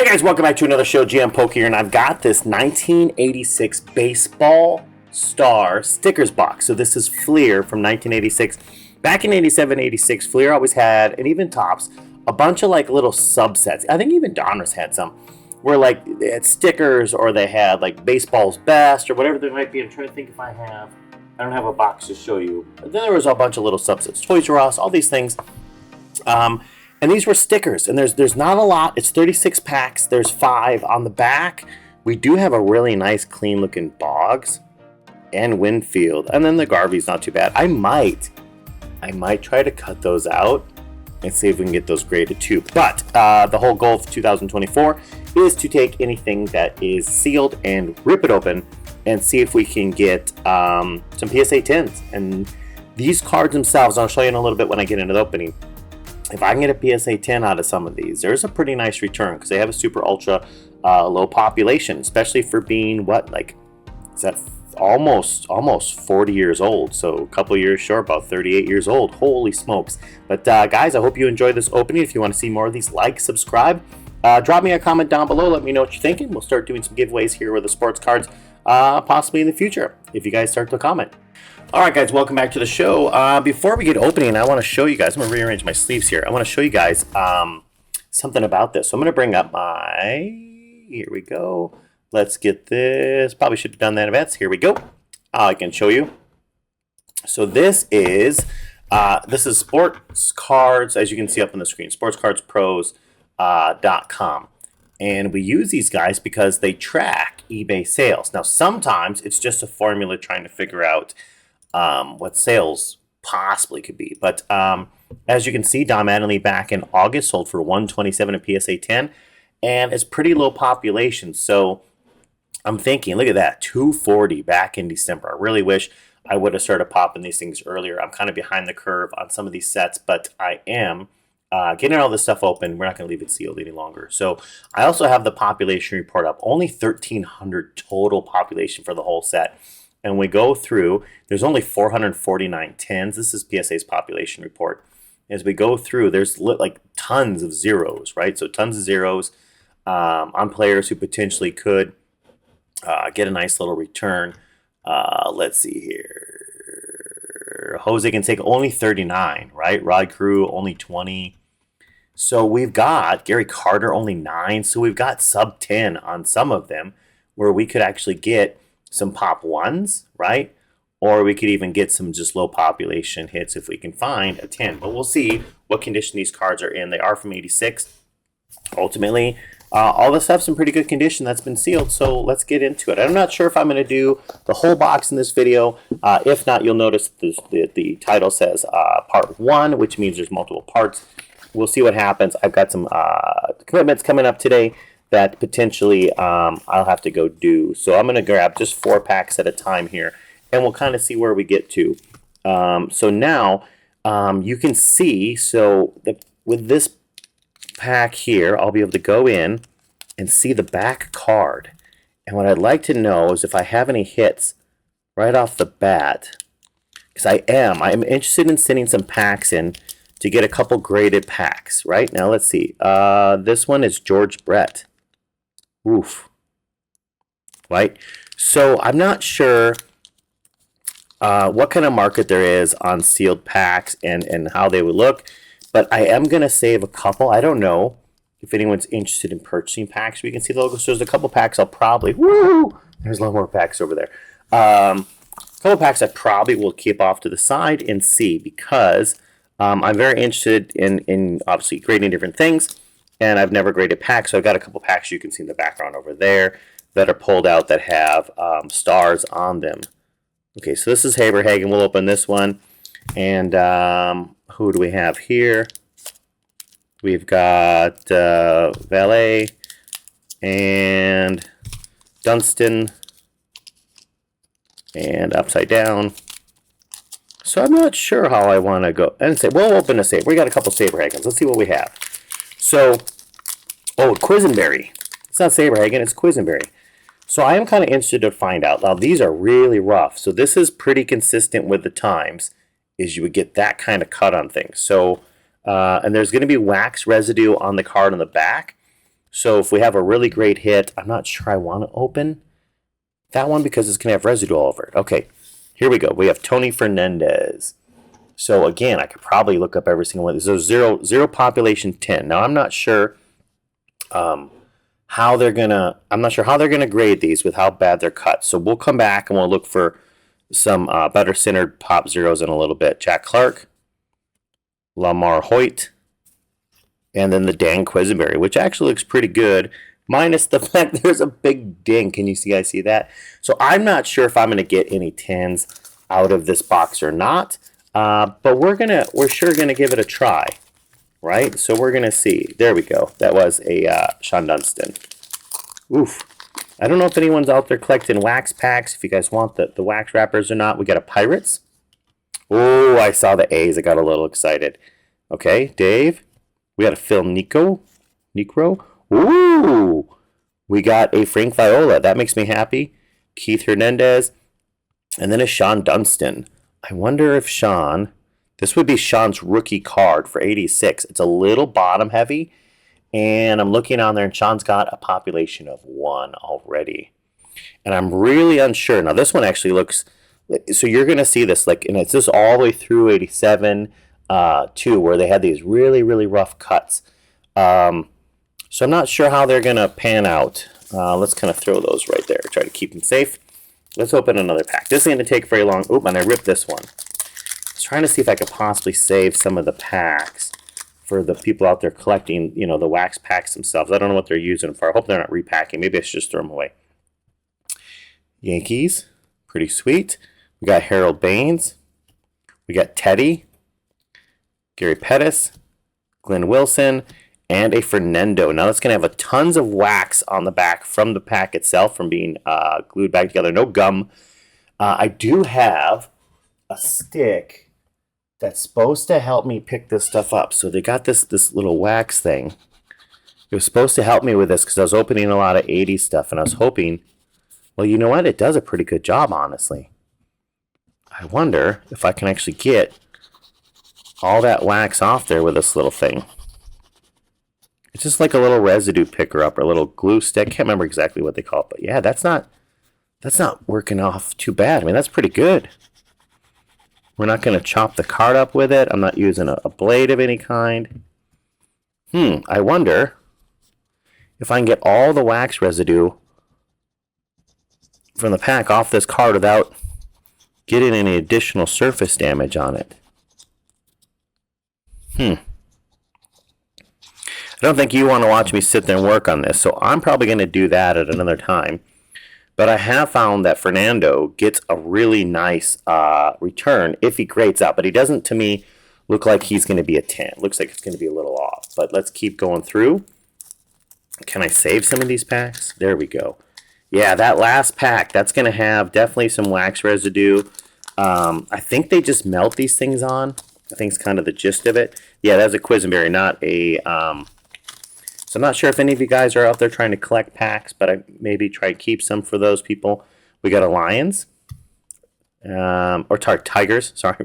Guys, welcome back to another show. GM Poke here, and I've got this 1986 baseball star stickers box. So this is Fleer from 1986. Back in 87, 86, Fleer always had, and even Topps, a bunch of like little subsets. I think even Donruss had some, where like they had stickers or they had like baseball's best or whatever there might be. I'm trying to think if I don't have a box to show you. But then there was a bunch of little subsets. Toys R Us, all these things. And these were stickers, and there's not a lot. It's 36 packs. There's 5 on the back. We do have a really nice, clean-looking Boggs and Winfield, and then the Garvey's not too bad. I might try to cut those out and see if we can get those graded too. But the whole goal of 2024 is to take anything that is sealed and rip it open and see if we can get some PSA 10s. And these cards themselves, I'll show you in a little bit when I get into the opening. If I can get a PSA 10 out of some of these, there's a pretty nice return because they have a super ultra low population, especially for being is that almost 40 years old, so a couple years short, about 38 years old. Holy smokes. But guys, I hope you enjoyed this opening. If you want to see more of these, like, subscribe, drop me a comment down below, let me know what you're thinking. We'll start doing some giveaways here with the sports cards possibly in the future if you guys start to comment. Alright guys, welcome back to the show. Before we get opening, I want to show you guys, I'm going to rearrange my sleeves here. I want to show you guys something about this. So I'm going to bring up here we go. Let's get this. Probably should have done that in advance. Here we go. I can show you. So this is Sports Cards, as you can see up on the screen, sportscardspros.com. And we use these guys because they track eBay sales. Now sometimes it's just a formula trying to figure out what sales possibly could be. But as you can see, Don Mattingly back in August sold for $127 a PSA 10, and it's pretty low population. So I'm thinking, look at that, $240 back in December. I really wish I would have started popping these things earlier. I'm kind of behind the curve on some of these sets, but I am getting all this stuff open. We're not going to leave it sealed any longer. So I also have the population report up. Only 1,300 total population for the whole set. And we go through, there's only 449 10s. This is PSA's population report. As we go through, there's like tons of zeros, right? So tons of zeros on players who potentially could get a nice little return. Let's see here. Jose Canseco only 39, right? Rod Carew only 20. So we've got Gary Carter only 9. So we've got sub 10 on some of them where we could actually get some pop 1s, right? Or we could even get some just low population hits if we can find a 10. But we'll see what condition these cards are in. They are from 86. Ultimately, all this stuff's in pretty good condition that's been sealed, so let's get into it. I'm not sure if I'm going to do the whole box in this video. If not, you'll notice the title says Part 1, which means there's multiple parts. We'll see what happens. I've got some commitments coming up today that potentially I'll have to go do. So I'm going to grab just 4 packs at a time here, and we'll kind of see where we get to. So now you can see, with this pack here, I'll be able to go in and see the back card. And what I'd like to know is if I have any hits right off the bat, because I'm interested in sending some packs in to get a couple graded packs. Right now, let's see. This one is George Brett. Oof. Right? So I'm not sure what kind of market there is on sealed packs and how they would look, but I am going to save a couple. I don't know if anyone's interested in purchasing packs. We can see the logo. So there's a couple packs I'll probably, there's a lot more packs over there. A couple packs I probably will keep off to the side and see, because I'm very interested in obviously grading different things, and I've never graded packs. So I've got a couple packs you can see in the background over there that are pulled out that have stars on them. Okay, so this is Haberhagen. We'll open this one. And who do we have here? We've got Valet and Dunston and Upside Down. So I'm not sure how I want to go. And say, we'll open a Saber. We got a couple Saberhagens. Let's see what we have. So, Quisenberry. It's not Saberhagen, it's Quisenberry. So I am kind of interested to find out. Now, these are really rough. So this is pretty consistent with the times, is you would get that kind of cut on things. So, and there's going to be wax residue on the card on the back. So if we have a really great hit, I'm not sure I want to open that one because it's going to have residue all over it. Okay, here we go. We have Tony Fernandez. So again, I could probably look up every single one. So zero population 10. Now I'm not sure how they're gonna grade these with how bad they're cut. So we'll come back and we'll look for some better centered pop zeros in a little bit. Jack Clark, Lamar Hoyt, and then the Dan Quisenberry, which actually looks pretty good, minus the fact there's a big ding. Can you see? I see that. So I'm not sure if I'm going to get any 10s out of this box or not, but we're sure gonna give it a try, right? So we're gonna see. There we go. That was a Sean Dunston. Oof. I don't know if anyone's out there collecting wax packs. If you guys want the wax wrappers or not, we got a Pirates. Oh, I saw the A's. I got a little excited. Okay, Dave. We got a Phil Necro. Ooh, we got a Frank Viola. That makes me happy. Keith Hernandez. And then a Sean Dunston. I wonder if this would be Sean's rookie card for 86. It's a little bottom heavy. And I'm looking on there, and Sean's got a population of 1 already. And I'm really unsure. Now, this one actually looks... So you're going to see this, and it's just all the way through 87, too, where they had these really, really rough cuts. So I'm not sure how they're going to pan out. Let's kind of throw those right there. Try to keep them safe. Let's open another pack. This isn't going to take very long. Oop, and I ripped this one. I was trying to see if I could possibly save some of the packs for the people out there collecting, the wax packs themselves. I don't know what they're using them for. I hope they're not repacking. Maybe I should just throw them away. Yankees, pretty sweet. We got Harold Baines. We got Teddy, Gary Pettis, Glenn Wilson, and a Fernando. Now that's going to have tons of wax on the back from the pack itself, from being glued back together. No gum. I do have a stick that's supposed to help me pick this stuff up. So they got this little wax thing. It was supposed to help me with this because I was opening a lot of 80s stuff, and I was hoping, well, you know what? It does a pretty good job, honestly. I wonder if I can actually get all that wax off there with this little thing. It's just like a little residue picker up or a little glue stick. Can't remember exactly what they call it, but yeah, that's not working off too bad. I mean, that's pretty good. We're not going to chop the card up with it. I'm not using a blade of any kind. I wonder if I can get all the wax residue from the pack off this card without getting any additional surface damage on it. I don't think you want to watch me sit there and work on this, so I'm probably going to do that at another time. But I have found that Fernando gets a really nice return if he grades out. But he doesn't, to me, look like he's going to be a 10. Looks like it's going to be a little off. But let's keep going through. Can I save some of these packs? There we go. Yeah, that last pack, that's going to have definitely some wax residue. I think they just melt these things on. I think it's kind of the gist of it. Yeah, that's a Quisenberry, not a... So I'm not sure if any of you guys are out there trying to collect packs, but I maybe try to keep some for those people. We got a Lions. Tigers. Sorry,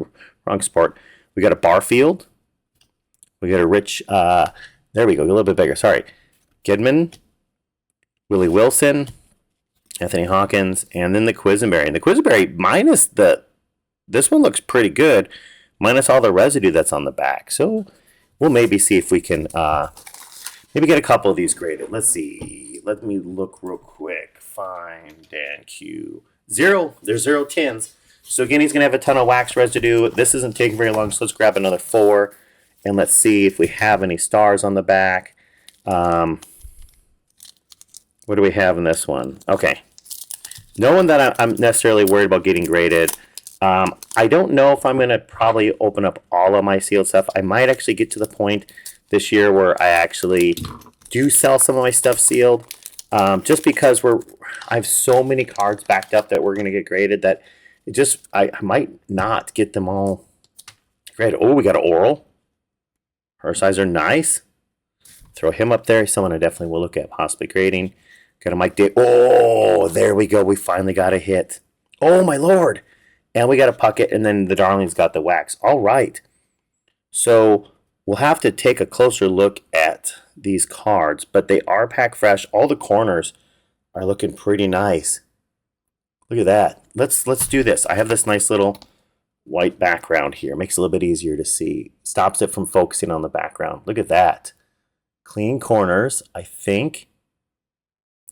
wrong sport. We got a Barfield. We got a Rich... there we go, a little bit bigger. Sorry. Gidman. Willie Wilson. Anthony Hawkins. And then the Quisenberry. And the Quisenberry, minus the... This one looks pretty good, minus all the residue that's on the back. So we'll maybe see if we can maybe get a couple of these graded. Let's see. Let me look real quick. Find Dan Q. There's 0 10s. So again, he's going to have a ton of wax residue. This isn't taking very long, so let's grab another 4. And let's see if we have any stars on the back. What do we have in this one? Okay. No one that I'm necessarily worried about getting graded. I don't know if I'm going to probably open up all of my sealed stuff. I might actually get to the point this year where I actually do sell some of my stuff sealed. Just because I have so many cards backed up that we're going to get graded that I might not get them all graded. Oh, we got an Oral. Her size are nice. Throw him up there. Someone I definitely will look at possibly grading. Got a Mike Day. Oh, there we go. We finally got a hit. Oh, my Lord. And we got a Puckett, and then the Darlings got the wax. All right. So we'll have to take a closer look at these cards, but they are pack fresh. All the corners are looking pretty nice. Look at that. Let's do this. I have this nice little white background here. Makes it a little bit easier to see. Stops it from focusing on the background. Look at that. Clean corners, I think.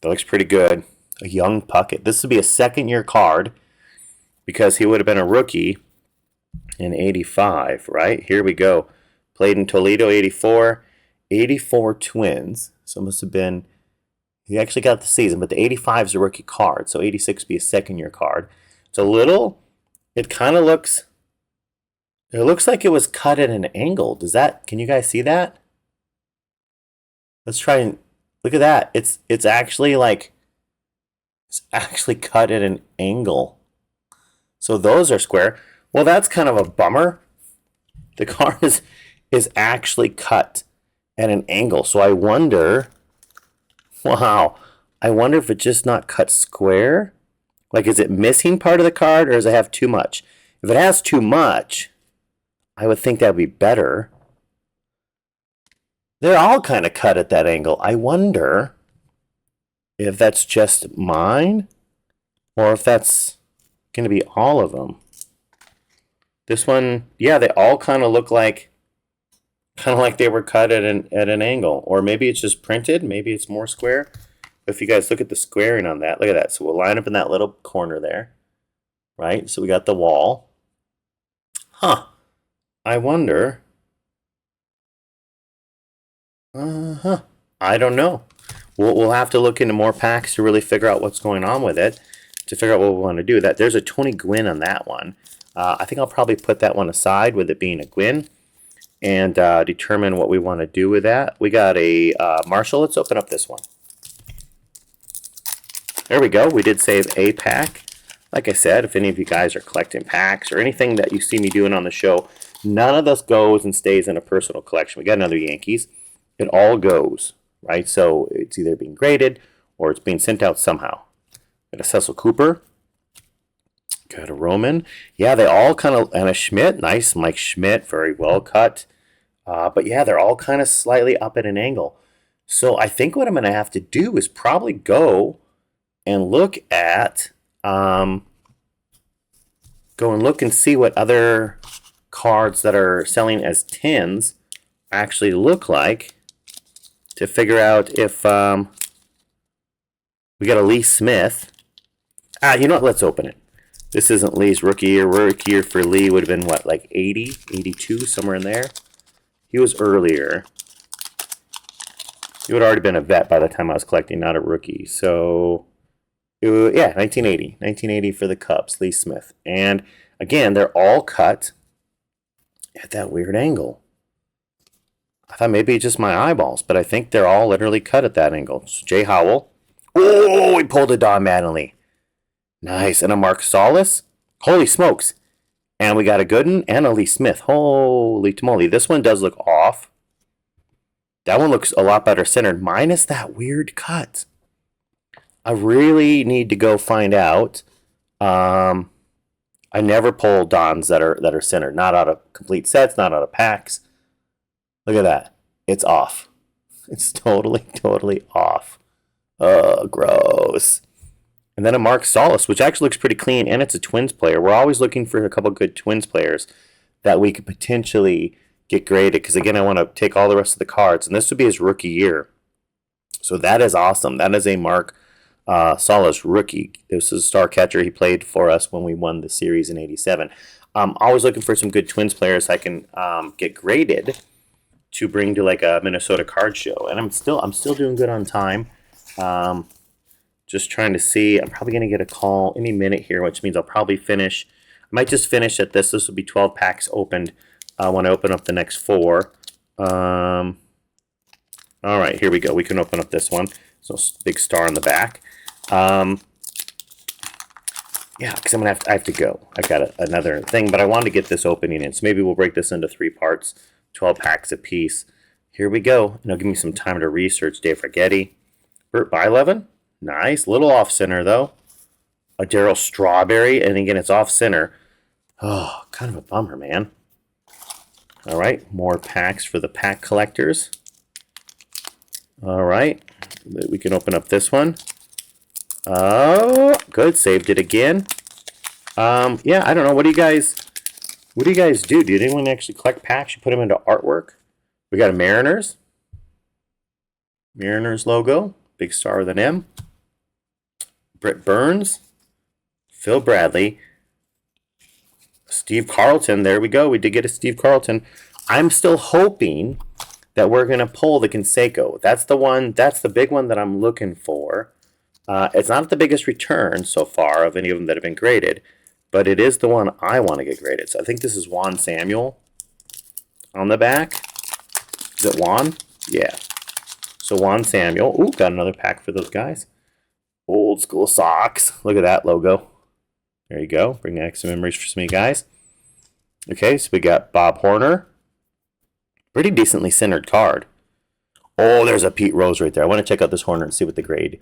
That looks pretty good. A young Puckett. This would be a second-year card because he would have been a rookie in 85, right? Here we go. Played in Toledo, 84. 84 Twins. So it must have been... He actually got the season, but the 85 is a rookie card, so 86 would be a second-year card. It's a little... It kind of looks... It looks like it was cut at an angle. Does that... Can you guys see that? Let's try and... Look at that. It's actually like... It's actually cut at an angle. So those are square. Well, that's kind of a bummer. The card is actually cut at an angle. So I wonder... Wow. I wonder if it's just not cut square. Like, is it missing part of the card, or does it have too much? If it has too much, I would think that would be better. They're all kind of cut at that angle. I wonder if that's just mine, or if that's going to be all of them. This one, yeah, they all kind of look like they were cut at an angle. Or maybe it's just printed. Maybe it's more square. If you guys look at the squaring on that, look at that. So we'll line up in that little corner there, right? So we got the wall. Huh. I wonder. I don't know. We'll have to look into more packs to really figure out what's going on with it, to figure out what we want to do. There's a Tony Gwynn on that one. I think I'll probably put that one aside with it being a Gwynn and determine what we want to do with that. We got a Marshall. Let's open up this one. There we go. We did save a pack. Like I said, if any of you guys are collecting packs or anything that you see me doing on the show, none of this goes and stays in a personal collection. We got another Yankees. It all goes, right? So it's either being graded or it's being sent out somehow. Got a Cecil Cooper. Got a Roman. Yeah, they all kind of... And a Schmidt. Nice Mike Schmidt. Very well cut. But yeah, they're all kind of slightly up at an angle. So I think what I'm going to have to do is probably go and look at, go and look and see what other cards that are selling as tins actually look like to figure out if we got a Lee Smith. You know what? Let's open it. This isn't Lee's rookie year. Rookie year for Lee would have been, what, like 80, 82, somewhere in there? He was earlier. He would have already been a vet by the time I was collecting, not a rookie. So... yeah, 1980. 1980 for the Cubs, Lee Smith. And again, they're all cut at that weird angle. I thought maybe just my eyeballs, but I think they're all literally cut at that angle. So Jay Howell. Oh, we pulled a Don Mattingly. Nice. And a Mark Solis. Holy smokes. And we got a Gooden and a Lee Smith. Holy tamale. This one does look off. That one looks a lot better centered, minus that weird cut. I really need to go find out. I never pull Dons that are centered. Not out of complete sets, not out of packs. Look at that. It's off. It's totally off. Oh, gross. And then a Mark Solis, which actually looks pretty clean, and it's a Twins player. We're always looking for a couple good Twins players that we could potentially get graded, because, again, I want to take all the rest of the cards, and this would be his rookie year. So that is awesome. That is a Mark Solis rookie. This is a star catcher. He played for us when we won the series in 87. I'm always looking for some good Twins players I can get graded to bring to like a Minnesota card show. And I'm still doing good on time. Just trying to see. I'm probably going to get a call any minute here, which means I'll probably finish. I might just finish at this. This will be 12 packs opened when I open up the next 4. All right, here we go. We can open up this one. So big star on the back. Yeah, because I have to go. I've got another thing, but I wanted to get this opening in. So maybe we'll break this into 3 parts, 12 packs apiece. Here we go. And it'll give me some time to research. Dave Rigetti. Bert Blyleven. Nice. Little off center, though. A Darryl Strawberry. And again, it's off center. Oh, kind of a bummer, man. All right, more packs for the pack collectors. All right, we can open up this one. Oh, good, saved it again. Yeah, I don't know. What do you guys do? Do anyone actually collect packs? You put them into artwork? We got a Mariners logo, big star with an M. Brett Burns, Phil Bradley, Steve Carlton. There we go. We did get a Steve Carlton. I'm still hoping that we're going to pull the Canseco. That's the one. That's the big one that I'm looking for. It's not the biggest return so far of any of them that have been graded, but it is the one I want to get graded. So I think this is Juan Samuel on the back. Is it Juan? Yeah. So Juan Samuel. Ooh, got another pack for those guys. Old school socks. Look at that logo. There you go. Bring back some memories for some of you guys. Okay, so we got Bob Horner. Pretty decently centered card. Oh, there's a Pete Rose right there. I want to check out this Horner and see what the grade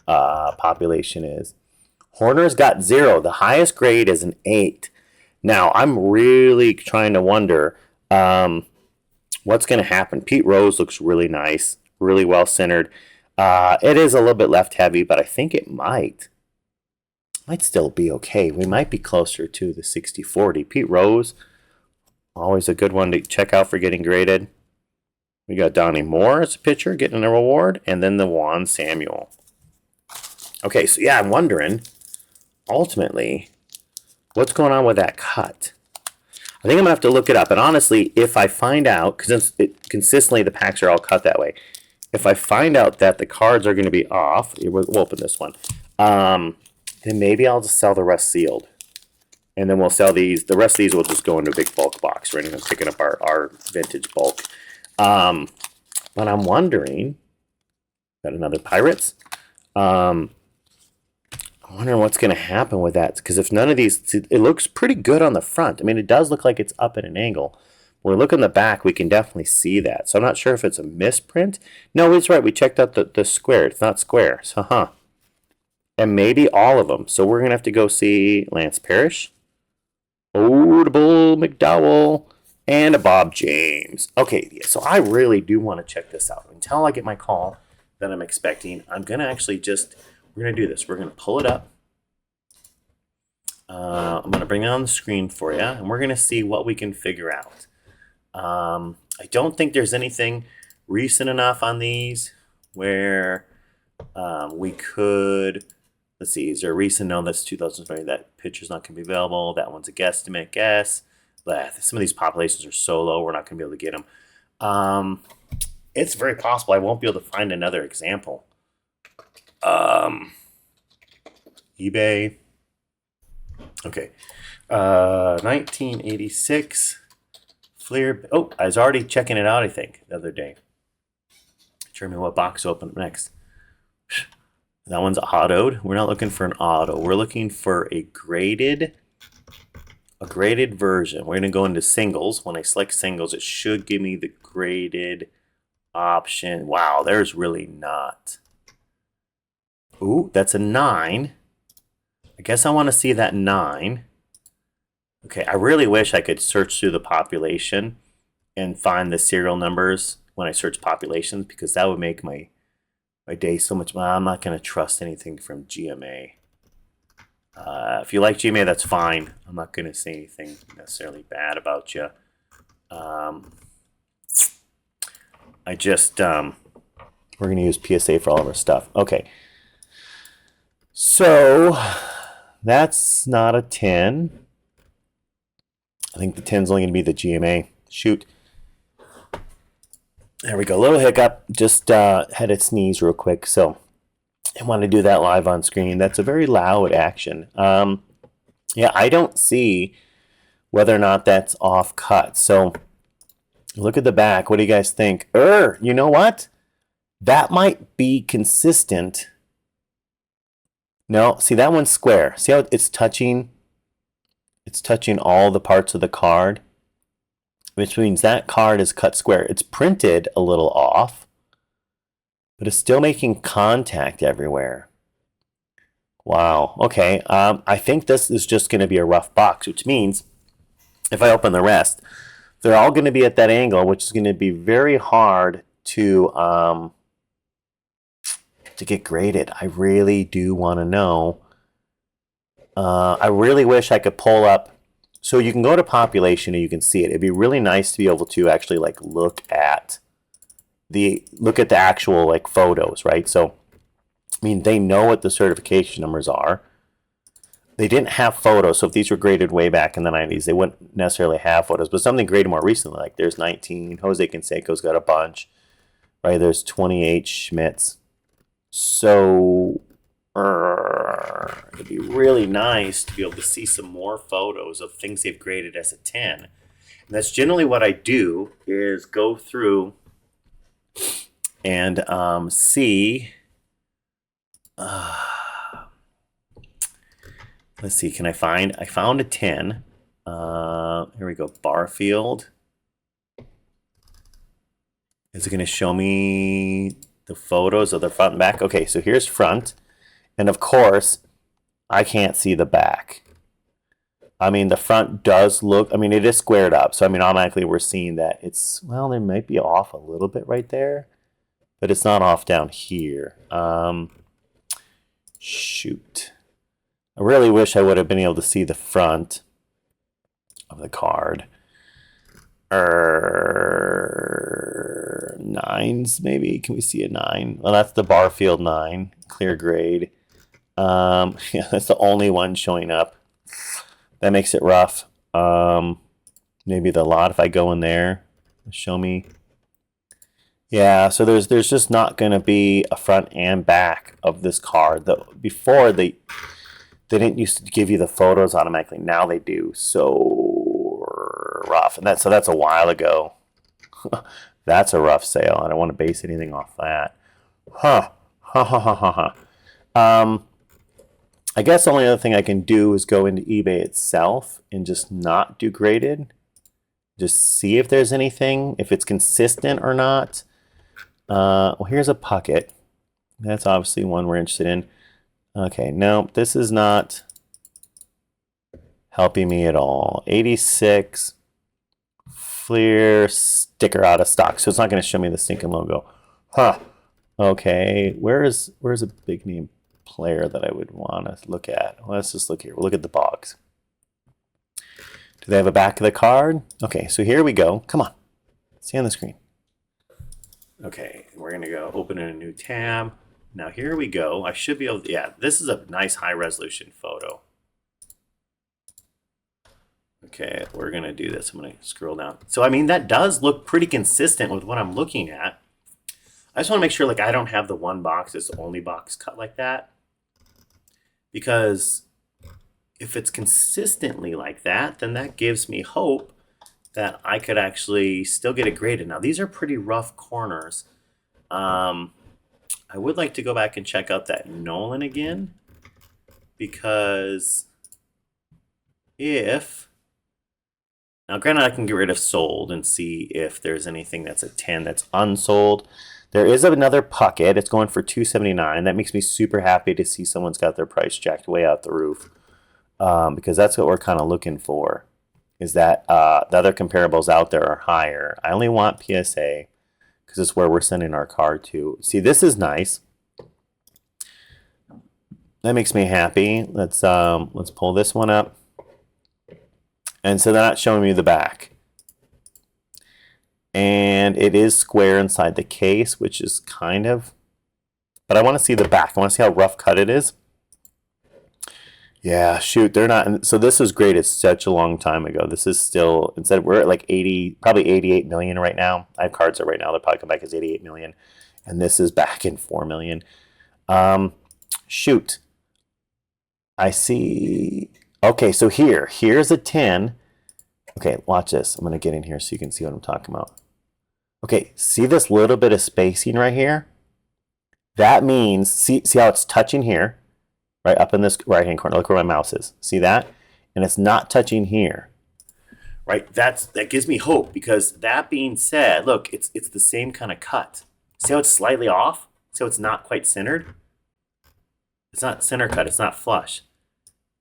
population is. Horner's got 0. The highest grade is an 8. Now, I'm really trying to wonder what's going to happen. Pete Rose looks really nice, really well centered. It is a little bit left heavy, but I think it might still be okay. We might be closer to the 60-40. Pete Rose, always a good one to check out for getting graded. We got Donnie Moore as a pitcher getting a reward, and then the Juan Samuel. Okay, so yeah, I'm wondering, ultimately, what's going on with that cut? I think I'm going to have to look it up. And honestly, if I find out, because consistently the packs are all cut that way, if I find out that the cards are going to be off, we'll open this one, then maybe I'll just sell the rest sealed. And then we'll sell these. The rest of these will just go into a big bulk box, right? And I'm picking up our vintage bulk. But I'm wondering, got another Pirates. I'm wondering what's going to happen with that. Because if none of these, it looks pretty good on the front. I mean, it does look like it's up at an angle. When we look in the back, we can definitely see that. So I'm not sure if it's a misprint. No, it's right. We checked out the square. It's not square. So, and maybe all of them. So we're going to have to go see Lance Parrish, Odell McDowell, and a Bob James. Okay, so I really do want to check this out. Until I get my call that I'm expecting, I'm going to actually we're going to do this. We're going to pull it up. I'm going to bring it on the screen for you, and we're going to see what we can figure out. I don't think there's anything recent enough on these where we could, let's see, is there a recent? No, that's 2020. That picture's not going to be available. That one's a guesstimate guess. But some of these populations are so low, we're not going to be able to get them. It's very possible I won't be able to find another example. eBay. Okay. 1986. Fleer. Oh, I was already checking it out, I think, the other day. Show me what box to open up next. That one's autoed. We're not looking for an auto. We're looking for a graded version. We're going to go into singles. When I select singles, it should give me the graded option. Wow, there's really not. Ooh, that's a 9. I guess I want to see that 9. Okay, I really wish I could search through the population and find the serial numbers when I search populations, because that would make my day so much. I'm not going to trust anything from GMA. If you like GMA, that's fine. I'm not going to say anything necessarily bad about you. We're going to use PSA for all of our stuff. Okay. So that's not a 10. I think the 10's only going to be the GMA. Shoot. There we go. A little hiccup. Just had to sneeze real quick. So I want to do that live on screen. That's a very loud action. Yeah, I don't see whether or not that's off cut. So look at the back. What do you guys think? You know what? That might be consistent. No, see, that one's square. See how it's touching? It's touching all the parts of the card, which means that card is cut square. It's printed a little off, but it's still making contact everywhere. Wow. Okay. I think this is just going to be a rough box, which means if I open the rest, they're all going to be at that angle, which is going to be very hard to get graded. I really do want to know. I really wish I could pull up. So you can go to population and you can see it. It'd be really nice to be able to actually like look at the actual like photos, right? So I mean, they know what the certification numbers are. They didn't have photos, so if these were graded way back in the 90s, they wouldn't necessarily have photos. But something graded more recently, like there's 19, Jose Canseco's got a bunch, right? There's 28 Schmidt's. So it'd be really nice to be able to see some more photos of things they've graded as a 10. And that's generally what I do, is go through and see. Let's see, I found a 10. Here we go, Barfield. Is it going to show me the photos of the front and back? Okay, so here's front. And of course, I can't see the back. I mean, the front does look, I mean, it is squared up. So, I mean, automatically we're seeing that it's, well, they might be off a little bit right there. But it's not off down here. Shoot. I really wish I would have been able to see the front of the card. Nines, maybe. Can we see a 9? Well, that's the Barfield 9. Clear grade. Yeah, that's the only one showing up. That makes it rough. Maybe the lot, if I go in there, show me. Yeah, so there's just not going to be a front and back of this card. Before they didn't used to give you the photos automatically. Now they do. So rough. And that's a while ago. That's a rough sale. I don't want to base anything off that. Huh. Ha ha ha ha ha. I guess the only other thing I can do is go into eBay itself and just not do graded. Just see if there's anything, if it's consistent or not. Well, here's a Puckett. That's obviously one we're interested in. Okay, no, this is not helping me at all. 86 Fleer sticker out of stock, so it's not going to show me the stinking logo. Huh. Okay, where's a big name player that I would want to look at? Well, let's just look here. We'll look at the box. Do they have a back of the card? Okay, so here we go. Come on, see on the screen. Okay, we're going to go open in a new tab. Now here we go. I should be able to, yeah, this is a nice high resolution photo. Okay, we're going to do this. I'm going to scroll down. So, I mean, that does look pretty consistent with what I'm looking at. I just want to make sure, like, I don't have the one box, it's the only box cut like that. Because if it's consistently like that, then that gives me hope that I could actually still get it graded. Now, these are pretty rough corners. I would like to go back and check out that Nolan again, because now granted I can get rid of sold and see if there's anything that's a 10 that's unsold. There is another Puckett. It's going for $279. That makes me super happy to see someone's got their price jacked way out the roof, because that's what we're kind of looking for, is that the other comparables out there are higher. I only want PSA, because it's where we're sending our card to. See, this is nice. That makes me happy. Let's pull this one up. And so they're not showing me the back. And it is square inside the case, which is kind of, but I want to see the back. I want to see how rough cut it is. Yeah, shoot, they're not. So this was graded such a long time ago. This is still, instead we're at like 80, probably 88 million right now. I have cards that right now, they'll probably come back as 88 million. And this is back in 4 million. Shoot. I see. Okay, so here's a 10. Okay, watch this. I'm going to get in here so you can see what I'm talking about. Okay, see this little bit of spacing right here? That means, see how it's touching here? Right up in this right-hand corner. Look where my mouse is. See that? And it's not touching here. Right? That gives me hope, because that being said, look, it's the same kind of cut. See how it's slightly off? See how it's not quite centered? It's not center cut. It's not flush.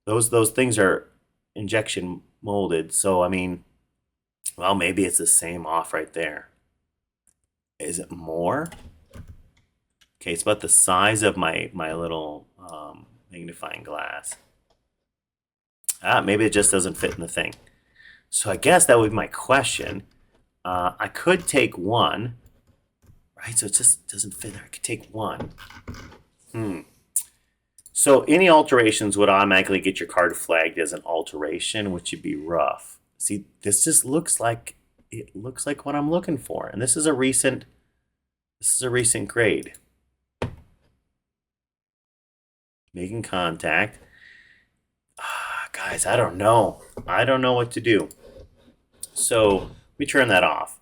Those things are injection molded. So, I mean, Well, maybe it's the same off right there. Is it more? Okay, it's about the size of my little magnifying glass. Maybe it just doesn't fit in the thing. So I guess that would be my question. I could take one, right? So it just doesn't fit there. I could take one. So any alterations would automatically get your card flagged as an alteration, which would be rough. See, this just looks like what I'm looking for, and this is a recent grade. Making contact. Guys, I don't know. I don't know what to do. So let me turn that off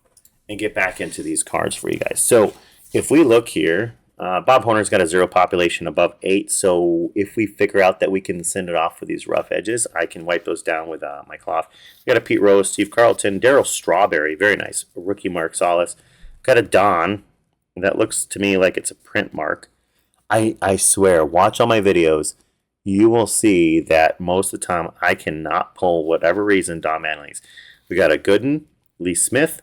and get back into these cards for you guys. So if we look here, Bob Horner's got a 0 population above 8. So if we figure out that we can send it off for these rough edges, I can wipe those down with my cloth. We got a Pete Rose, Steve Carlton, Daryl Strawberry, very nice. A rookie Mark Solis. Got a Don. That looks to me like it's a print mark. I swear, watch all my videos. You will see that most of the time I cannot pull, whatever reason, Don Mattingly's. We got a Gooden, Lee Smith,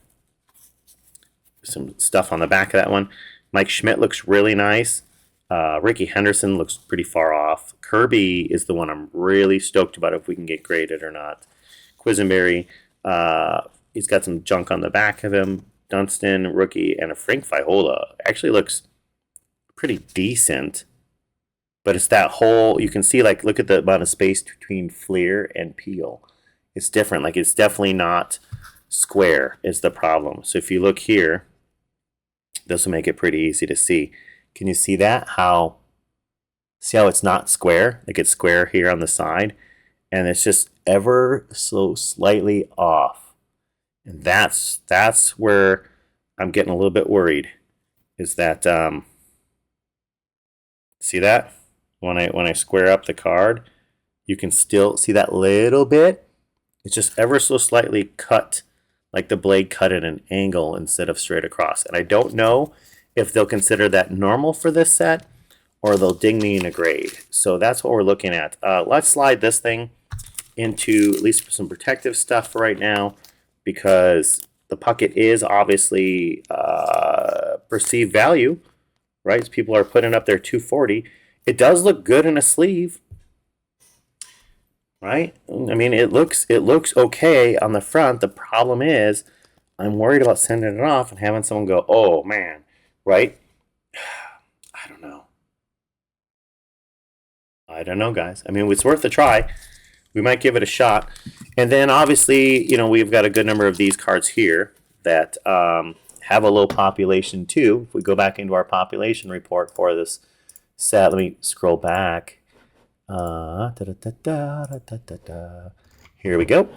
some stuff on the back of that one. Mike Schmidt looks really nice. Ricky Henderson looks pretty far off. Kirby is the one I'm really stoked about if we can get graded or not. Quisenberry, he's got some junk on the back of him. Dunstan, rookie, and a Frank Viola. Actually looks pretty decent. But it's that whole, you can see, like, look at the amount of space between Fleer and Peel. It's different. Like, it's definitely not square is the problem. So if you look here, this will make it pretty easy to see. Can you see that? See how it's not square? Like, it's square here on the side. And it's just ever so slightly off. And that's where I'm getting a little bit worried. Is that, see that? When I square up the card, you can still see that little bit. It's just ever so slightly cut, like the blade cut at an angle instead of straight across. And I don't know if they'll consider that normal for this set or they'll ding me in a grade. So that's what we're looking at. Let's slide this thing into at least some protective stuff for right now, because the pucket is obviously perceived value, right? People are putting up their 240. It does look good in a sleeve, right? I mean, it looks okay on the front. The problem is, I'm worried about sending it off and having someone go, "Oh man," right? I don't know, guys. I mean, it's worth a try. We might give it a shot. And then obviously, we've got a good number of these cards here that have a low population too. If we go back into our population report for this set, let me scroll back. Here we go.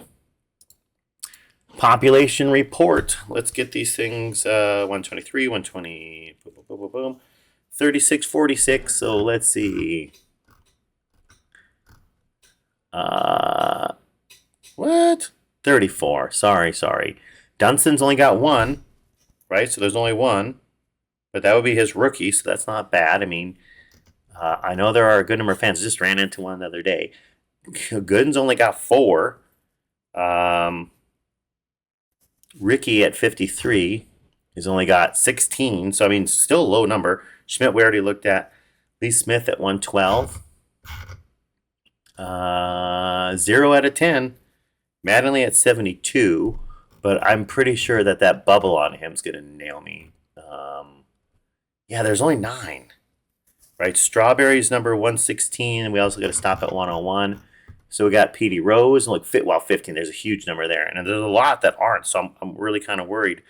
Population report. Let's get these things 123, 120, boom, boom, boom, boom, 36, 46. So let's see. What? 34. Sorry. Dunstan's only got one, right? So there's only one. But that would be his rookie, so that's not bad. I mean, I know there are a good number of fans. I just ran into one the other day. Gooden's only got 4. Ricky at 53 has only got 16. So, I mean, still a low number. Schmidt we already looked at. Lee Smith at 112. 0 out of 10. Mattingly at 72. But I'm pretty sure that bubble on him is going to nail me. Yeah, there's only 9. Right, Strawberry's number 116, and we also got to stop at 101. So we got Petey Rose, and 15. There's a huge number there, and there's a lot that aren't. So I'm really kind of worried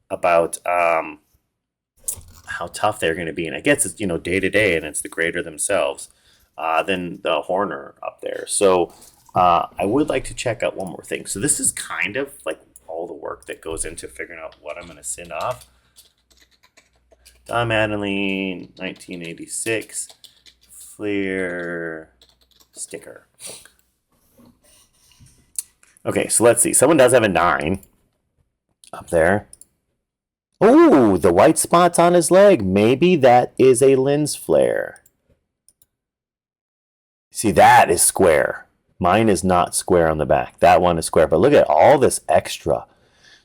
about how tough they're going to be. And I guess it's day to day, and it's the grader themselves than the Horner up there. So I would like to check out one more thing. So this is kind of like all the work that goes into figuring out what I'm going to send off. Don Mattingly, 1986, Fleer sticker. Okay, so let's see. Someone does have a 9 up there. Oh, the white spots on his leg. Maybe that is a lens flare. See, that is square. Mine is not square on the back. That one is square. But look at all this extra.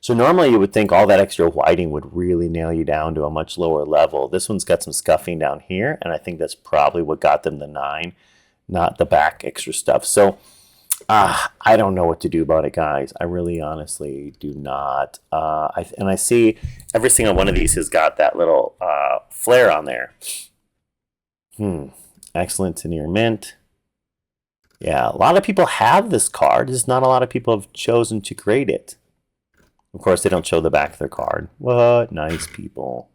So normally you would think all that extra whiting would really nail you down to a much lower level. This one's got some scuffing down here, and I think that's probably what got them the 9, not the back extra stuff. So I don't know what to do about it, guys. I really honestly do not. And I see every single one of these has got that little flare on there. Excellent to near mint. Yeah, a lot of people have this card. Just not a lot of people have chosen to create it. Of course, they don't show the back of their card. What nice people.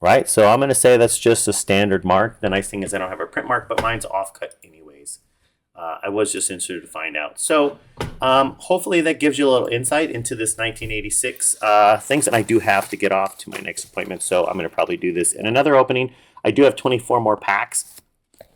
Right, so I'm going to say that's just a standard mark. The nice thing is I don't have a print mark, but mine's offcut anyways. I was just interested to find out. So hopefully that gives you a little insight into this 1986 things. And I do have to get off to my next appointment, so I'm going to probably do this in another opening. I do have 24 more packs.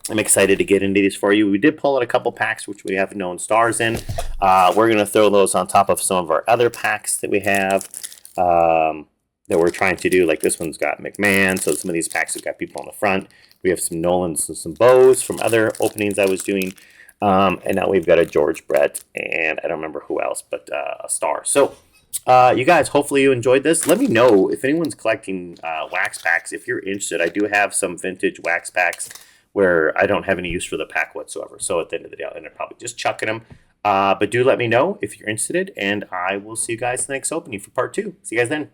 I'm excited to get into these for you. We did pull out a couple packs which we have known stars in. We're going to throw those on top of some of our other packs that we have that we're trying to do. Like this one's got McMahon, so some of these packs have got people on the front. We have some Nolans and some Bows from other openings I was doing. And now we've got a George Brett, and I don't remember who else, but a star. So you guys, hopefully you enjoyed this. Let me know if anyone's collecting wax packs. If you're interested, I do have some vintage wax packs where I don't have any use for the pack whatsoever. So at the end of the day, I'll end up probably just chucking them. But do let me know if you're interested, and I will see you guys in the next opening for part 2. See you guys then.